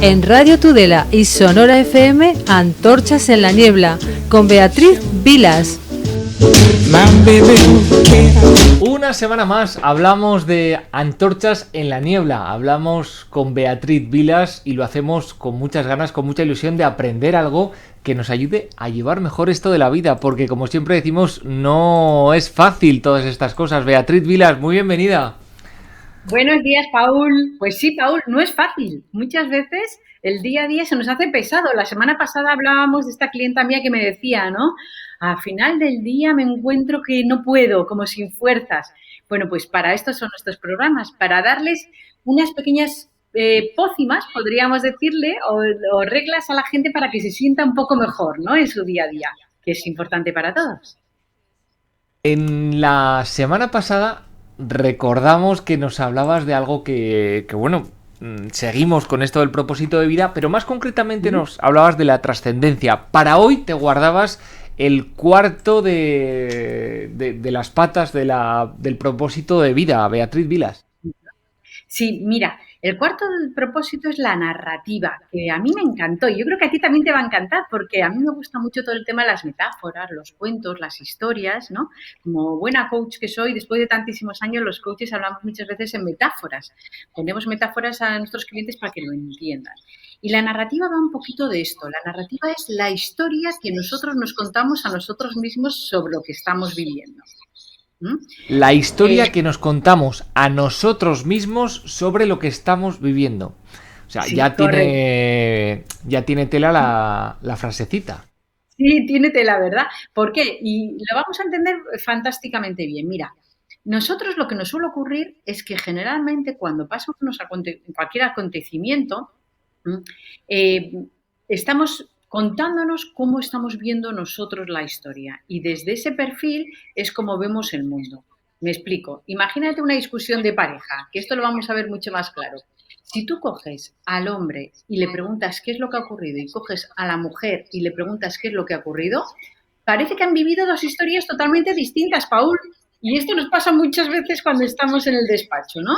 En Radio Tudela y Sonora FM, Antorchas en la Niebla, con Beatriz Vilas. Una semana más hablamos de Antorchas en la Niebla, hablamos con Beatriz Vilas y lo hacemos con muchas ganas, con mucha ilusión de aprender algo que nos ayude a llevar mejor esto de la vida, porque como siempre decimos, no es fácil todas estas cosas. Beatriz Vilas, muy bienvenida. Buenos días, Paul. Pues sí, Paul, no es fácil. Muchas veces el día a día se nos hace pesado. La semana pasada hablábamos de esta clienta mía que me decía, ¿no? Al final del día me encuentro que no puedo, como sin fuerzas. Bueno, pues para esto son nuestros programas, para darles unas pequeñas pócimas, podríamos decirle, o reglas a la gente para que se sienta un poco mejor, ¿no? En su día a día, que es importante para todos. En la semana pasada recordamos que nos hablabas de algo que bueno, seguimos con esto del propósito de vida, pero más concretamente nos hablabas de la trascendencia. Para hoy te guardabas el cuarto de las patas del propósito de vida, Beatriz Vilas. Sí, mira, el cuarto del propósito es la narrativa, que a mí me encantó y yo creo que a ti también te va a encantar porque a mí me gusta mucho todo el tema de las metáforas, los cuentos, las historias, ¿no? Como buena coach que soy, después de tantísimos años, los coaches hablamos muchas veces en metáforas. Ponemos metáforas a nuestros clientes para que lo entiendan. Y la narrativa va un poquito de esto. La narrativa es la historia que nosotros nos contamos a nosotros mismos sobre lo que estamos viviendo. La historia que nos contamos a nosotros mismos sobre lo que estamos viviendo. O sea, sí, ya tiene tela la frasecita. Sí, tiene tela, ¿verdad? ¿Por qué? Y lo vamos a entender fantásticamente bien. Mira, nosotros lo que nos suele ocurrir es que generalmente cuando pasa cualquier acontecimiento, estamos contándonos cómo estamos viendo nosotros la historia y desde ese perfil es como vemos el mundo. Me explico. Imagínate una discusión de pareja, que esto lo vamos a ver mucho más claro. Si tú coges al hombre y le preguntas qué es lo que ha ocurrido y coges a la mujer y le preguntas qué es lo que ha ocurrido, parece que han vivido dos historias totalmente distintas, Paul. Y esto nos pasa muchas veces cuando estamos en el despacho, ¿no?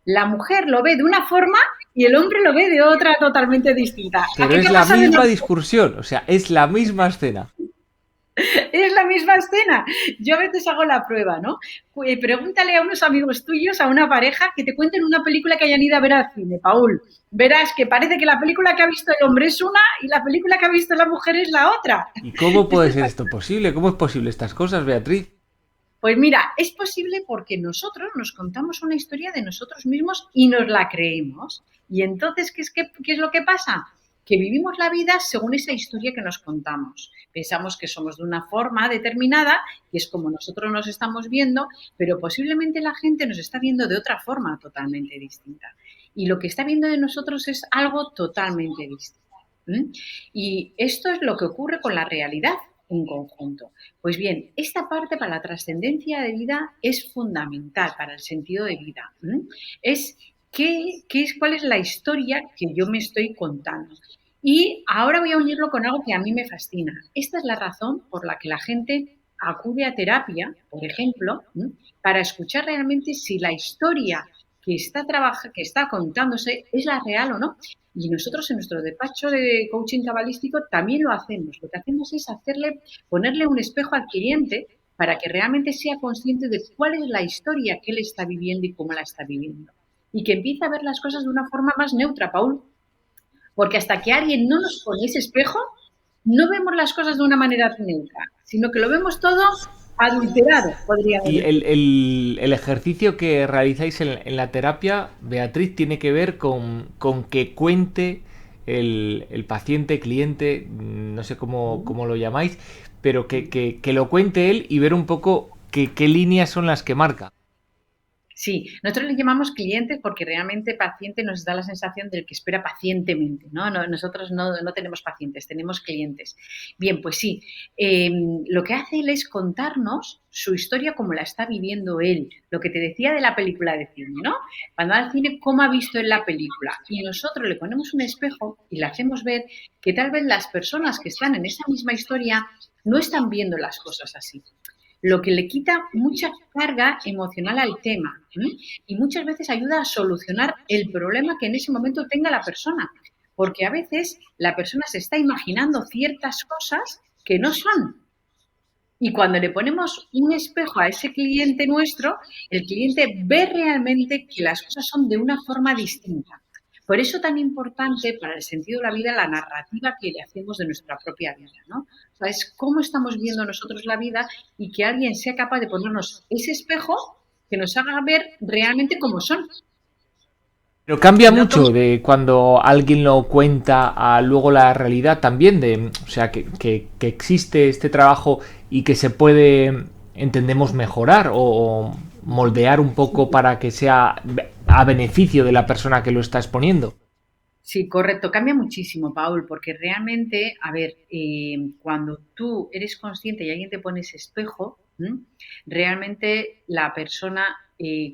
La mujer lo ve de una forma y el hombre lo ve de otra totalmente distinta. Pero es la misma discusión, o sea, es la misma escena. Es la misma escena. Yo a veces hago la prueba, ¿no? Pregúntale a unos amigos tuyos, a una pareja, que te cuenten una película que hayan ido a ver al cine, Paul. Verás que parece que la película que ha visto el hombre es una y la película que ha visto la mujer es la otra. ¿Y cómo puede ser esto posible? ¿Cómo es posible estas cosas, Beatriz? Pues mira, es posible porque nosotros nos contamos una historia de nosotros mismos y nos la creemos. Y entonces, ¿qué es lo que pasa? Que vivimos la vida según esa historia que nos contamos. Pensamos que somos de una forma determinada, que es como nosotros nos estamos viendo, pero posiblemente la gente nos está viendo de otra forma totalmente distinta. Y lo que está viendo de nosotros es algo totalmente distinto. Y esto es lo que ocurre con la realidad en conjunto. Pues bien, esta parte para la trascendencia de vida es fundamental para el sentido de vida. Es cuál es la historia que yo me estoy contando. Y ahora voy a unirlo con algo que a mí me fascina. Esta es la razón por la que la gente acude a terapia, por ejemplo, para escuchar realmente si la historia que está contándose es la real o no. Y nosotros en nuestro despacho de coaching cabalístico también lo hacemos. Lo que hacemos es ponerle un espejo al cliente para que realmente sea consciente de cuál es la historia que él está viviendo y cómo la está viviendo. Y que empiece a ver las cosas de una forma más neutra, Paul. Porque hasta que alguien no nos pone ese espejo, no vemos las cosas de una manera neutra, sino que lo vemos todo adulterado, podríamos decir. Y el ejercicio que realizáis en la terapia, Beatriz, tiene que ver con que cuente el paciente, cliente, no sé cómo lo llamáis, pero que lo cuente él y ver un poco qué líneas son las que marca. Sí, nosotros le llamamos clientes porque realmente paciente nos da la sensación del que espera pacientemente, ¿no? Nosotros no tenemos pacientes, tenemos clientes. Bien, pues sí, lo que hace él es contarnos su historia como la está viviendo él. Lo que te decía de la película de cine, ¿no? Cuando va al cine, ¿cómo ha visto él la película? Y nosotros le ponemos un espejo y le hacemos ver que tal vez las personas que están en esa misma historia no están viendo las cosas así. lo que le quita mucha carga emocional al tema, ¿eh? Y muchas veces ayuda a solucionar el problema que en ese momento tenga la persona, porque a veces la persona se está imaginando ciertas cosas que no son. Y cuando le ponemos un espejo a ese cliente nuestro, el cliente ve realmente que las cosas son de una forma distinta. Por eso tan importante para el sentido de la vida la narrativa que le hacemos de nuestra propia vida, ¿no? O sea, es cómo estamos viendo nosotros la vida y que alguien sea capaz de ponernos ese espejo que nos haga ver realmente cómo son. Pero cambia No como... mucho de cuando alguien lo cuenta a luego la realidad también, o sea, que existe este trabajo y que se puede, entendemos, mejorar o moldear un poco para que sea a beneficio de la persona que lo está exponiendo. Sí, correcto, cambia muchísimo, Paul, porque realmente, a ver, cuando tú eres consciente y alguien te pone ese espejo, ¿m? Realmente la persona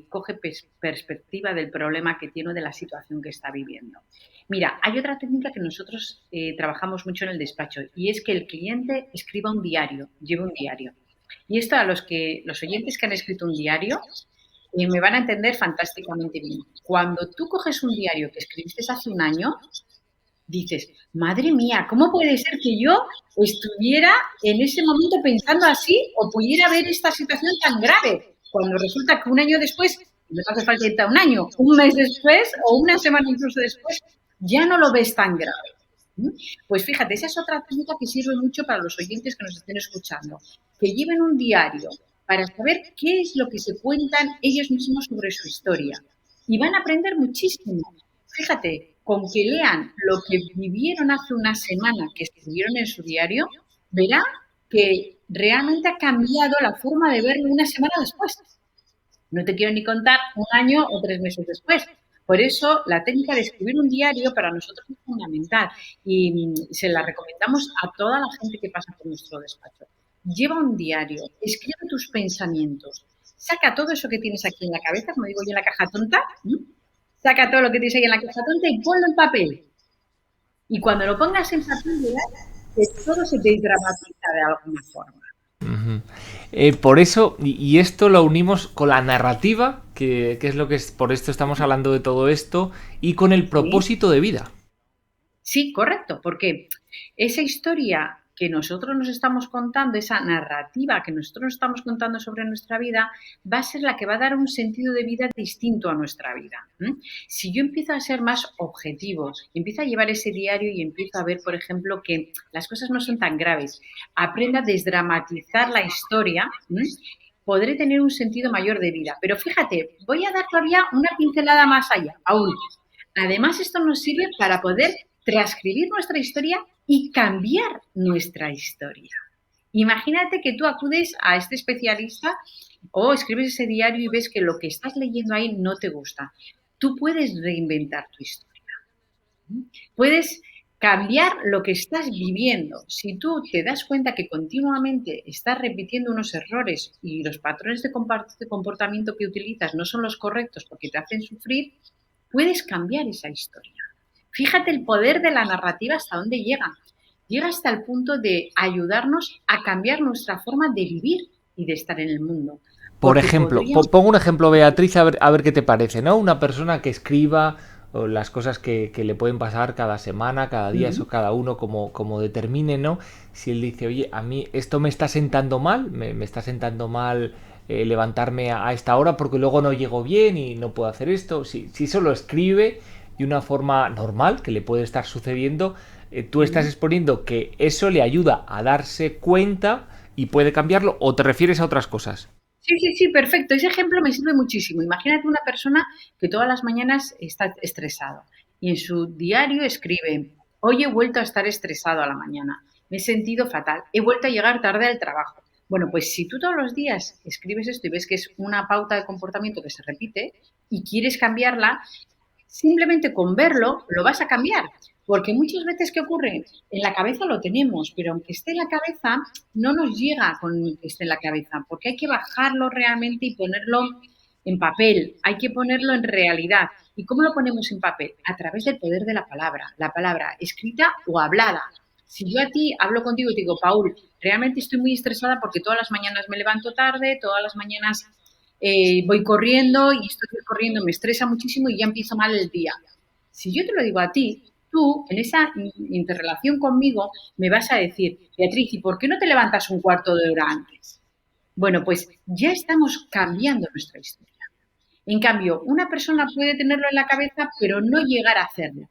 coge perspectiva del problema que tiene o de la situación que está viviendo. Mira, hay otra técnica que nosotros trabajamos mucho en el despacho y es que el cliente escriba un diario, lleve un diario. Y esto a los oyentes que han escrito un diario, y me van a entender fantásticamente bien. Cuando tú coges un diario que escribiste hace un año, dices, madre mía, ¿cómo puede ser que yo estuviera en ese momento pensando así o pudiera ver esta situación tan grave? Cuando resulta que un año después, no te hace falta irte a un año, un mes después o una semana incluso después, ya no lo ves tan grave. Pues fíjate, esa es otra técnica que sirve mucho para los oyentes que nos estén escuchando, que lleven un diario para saber qué es lo que se cuentan ellos mismos sobre su historia. Y van a aprender muchísimo. Fíjate, con que lean lo que vivieron hace una semana que escribieron en su diario, verá que realmente ha cambiado la forma de verlo una semana después. No te quiero ni contar un año o 3 meses después. Por eso la técnica de escribir un diario para nosotros es fundamental y se la recomendamos a toda la gente que pasa por nuestro despacho. Lleva un diario, escribe tus pensamientos, saca todo eso que tienes aquí en la cabeza, como digo yo en la caja tonta, saca todo lo que tienes ahí en la caja tonta y ponlo en papel. Y cuando lo pongas en papel, verás que todo se desdramatiza de alguna forma. Ujú. Por eso, y esto lo unimos con la narrativa, que es lo que es, por esto estamos hablando de todo esto, y con el ¿Sí? propósito de vida. Sí, correcto, porque esa historia que nosotros nos estamos contando, esa narrativa que nosotros nos estamos contando sobre nuestra vida, va a ser la que va a dar un sentido de vida distinto a nuestra vida. Si yo empiezo a ser más objetivo, empiezo a llevar ese diario y empiezo a ver, por ejemplo, que las cosas no son tan graves, aprenda a desdramatizar la historia, podré tener un sentido mayor de vida. Pero fíjate, voy a dar todavía una pincelada más allá, aún. Además, esto nos sirve para poder transcribir nuestra historia y cambiar nuestra historia. Imagínate que tú acudes a este especialista o escribes ese diario y ves que lo que estás leyendo ahí no te gusta. Tú puedes reinventar tu historia. Puedes cambiar lo que estás viviendo. Si tú te das cuenta que continuamente estás repitiendo unos errores y los patrones de comportamiento que utilizas no son los correctos porque te hacen sufrir, puedes cambiar esa historia. Fíjate el poder de la narrativa hasta dónde llega. Llega hasta el punto de ayudarnos a cambiar nuestra forma de vivir y de estar en el mundo. Por Porque ejemplo, podríamos... pongo un ejemplo, Beatriz, a ver qué te parece, ¿no? Una persona que escriba o las cosas que le pueden pasar cada semana, cada día, eso cada uno como determine, ¿no? Si él dice, oye, a mí esto me está sentando mal, me está sentando mal levantarme a esta hora porque luego no llego bien y no puedo hacer esto. Si eso lo escribe de una forma normal, que le puede estar sucediendo, tú estás exponiendo que eso le ayuda a darse cuenta y puede cambiarlo, o te refieres a otras cosas. Sí, sí, sí, perfecto. Ese ejemplo me sirve muchísimo. Imagínate una persona que todas las mañanas está estresado y en su diario escribe, hoy he vuelto a estar estresado a la mañana, me he sentido fatal, he vuelto a llegar tarde al trabajo. Bueno, pues si tú todos los días escribes esto y ves que es una pauta de comportamiento que se repite y quieres cambiarla, simplemente con verlo lo vas a cambiar. Porque muchas veces, ¿qué ocurre? En la cabeza lo tenemos, pero aunque esté en la cabeza, no nos llega con que esté en la cabeza, porque hay que bajarlo realmente y ponerlo en papel, hay que ponerlo en realidad. ¿Y cómo lo ponemos en papel? A través del poder de la palabra escrita o hablada. Si yo a ti hablo contigo y te digo, Paul, realmente estoy muy estresada porque todas las mañanas me levanto tarde, todas las mañanas voy corriendo y esto de corriendo me estresa muchísimo y ya empiezo mal el día. Si yo te lo digo a ti, tú en esa interrelación conmigo me vas a decir, Beatriz, ¿y por qué no te levantas un cuarto de hora antes? Bueno, pues ya estamos cambiando nuestra historia. En cambio, una persona puede tenerlo en la cabeza, pero no llegar a hacerlo,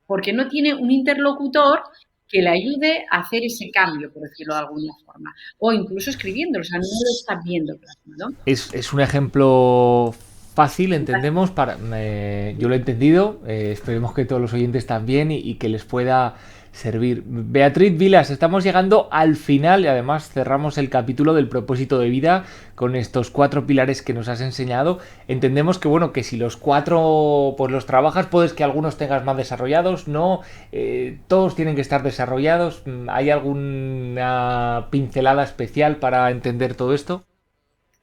porque no tiene un interlocutor que le ayude a hacer ese cambio, por decirlo de alguna forma, o incluso escribiéndolo, o sea, no lo está viendo plasmado. Es un ejemplo fácil, entendemos, yo lo he entendido, esperemos que todos los oyentes también y que les pueda servir. Beatriz Vilas, estamos llegando al final y además cerramos el capítulo del propósito de vida con estos 4 pilares que nos has enseñado. Entendemos que bueno, que si los 4 pues los trabajas, puedes que algunos tengas más desarrollados, no, todos tienen que estar desarrollados. ¿Hay alguna pincelada especial para entender todo esto?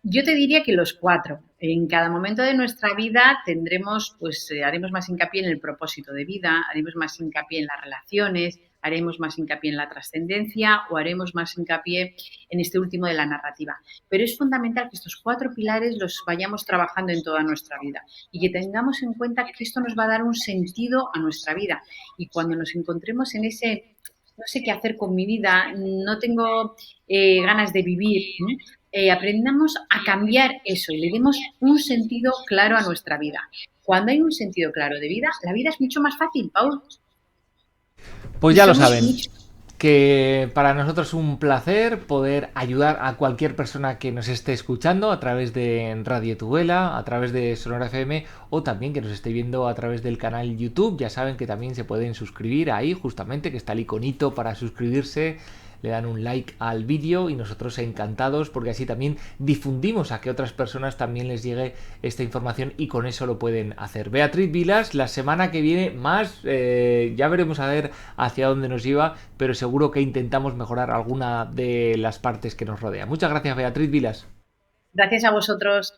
Yo te diría que los 4. En cada momento de nuestra vida tendremos, pues haremos más hincapié en el propósito de vida, haremos más hincapié en las relaciones, haremos más hincapié en la trascendencia o haremos más hincapié en este último de la narrativa. Pero es fundamental que estos 4 pilares los vayamos trabajando en toda nuestra vida y que tengamos en cuenta que esto nos va a dar un sentido a nuestra vida. Y cuando nos encontremos en ese no sé qué hacer con mi vida, no tengo ganas de vivir, ¿no? Aprendamos a cambiar eso y le demos un sentido claro a nuestra vida. Cuando hay un sentido claro de vida, la vida es mucho más fácil, Paul. Pues Y ya lo somos saben, mucho. que para nosotros es un placer poder ayudar a cualquier persona que nos esté escuchando a través de Radio Tubela, a través de Sonora FM o también que nos esté viendo a través del canal YouTube. Ya saben que también se pueden suscribir ahí, justamente, que está el iconito para suscribirse. Le dan un like al vídeo y nosotros encantados porque así también difundimos a que otras personas también les llegue esta información y con eso lo pueden hacer. Beatriz Vilas, la semana que viene más, ya veremos a ver hacia dónde nos lleva, pero seguro que intentamos mejorar alguna de las partes que nos rodean. Muchas gracias, Beatriz Vilas. Gracias a vosotros.